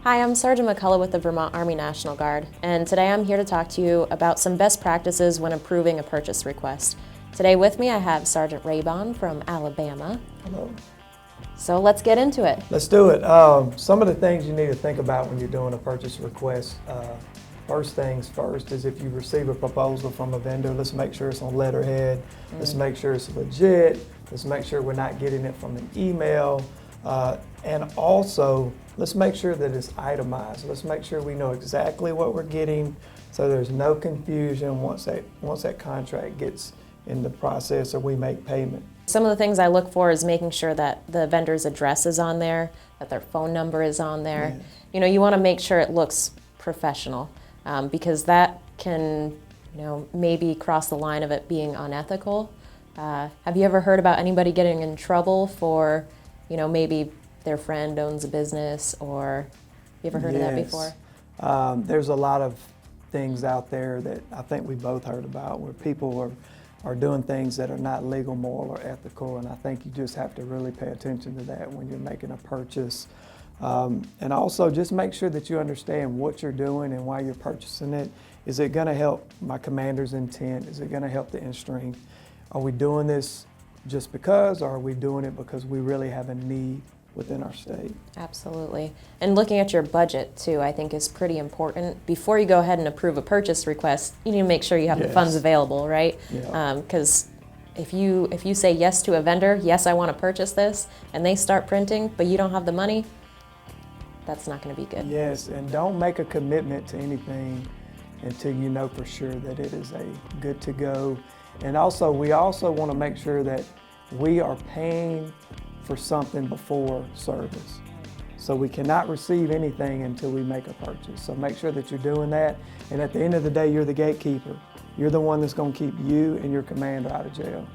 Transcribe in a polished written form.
Hi, I'm Sergeant McCullough with the Vermont Army National Guard, and today I'm here to talk to you about some best practices when approving a purchase request. Today with me I have Sergeant Raybon from Alabama. Hello. So let's get into it. Let's do it. Some of the things you need to think about when you're doing a purchase request. First things first is if you receive a proposal from a vendor, let's make sure it's on letterhead. Let's make sure it's legit. Let's make sure we're not getting it from an email. And also, let's make sure that it's itemized. Let's make sure we know exactly what we're getting so there's no confusion once that contract gets in the process or we make payment. Some of the things I look for is making sure that the vendor's address is on there, that their phone number is on there. Yes. You know, you want to make sure it looks professional because that can, maybe cross the line of it being unethical. Have you ever heard about anybody getting in trouble for, maybe their friend owns a business, or you ever heard of that before? There's a lot of things out there that I think we both heard about where people are doing things that are not legal, moral, or ethical, and I think you just have to really pay attention to that when you're making a purchase. And also just make sure that you understand what you're doing and why you're purchasing it. Is it going to help my commander's intent? Is it going to help the end strength? Are we doing this just because, or are we doing it because we really have a need within our state? Absolutely. And looking at your budget too, I think is pretty important. Before you go ahead and approve a purchase request, you need to make sure you have the funds available, right? Because if you say yes to a vendor, yes, I want to purchase this, and they start printing, but you don't have the money, that's not going to be good. Yes, and don't make a commitment to anything until you know for sure that it is a good to go. And also, we also want to make sure that we are paying for something before service. So we cannot receive anything until we make a purchase. So make sure that you're doing that. And at the end of the day, you're the gatekeeper. You're the one that's going to keep you and your commander out of jail.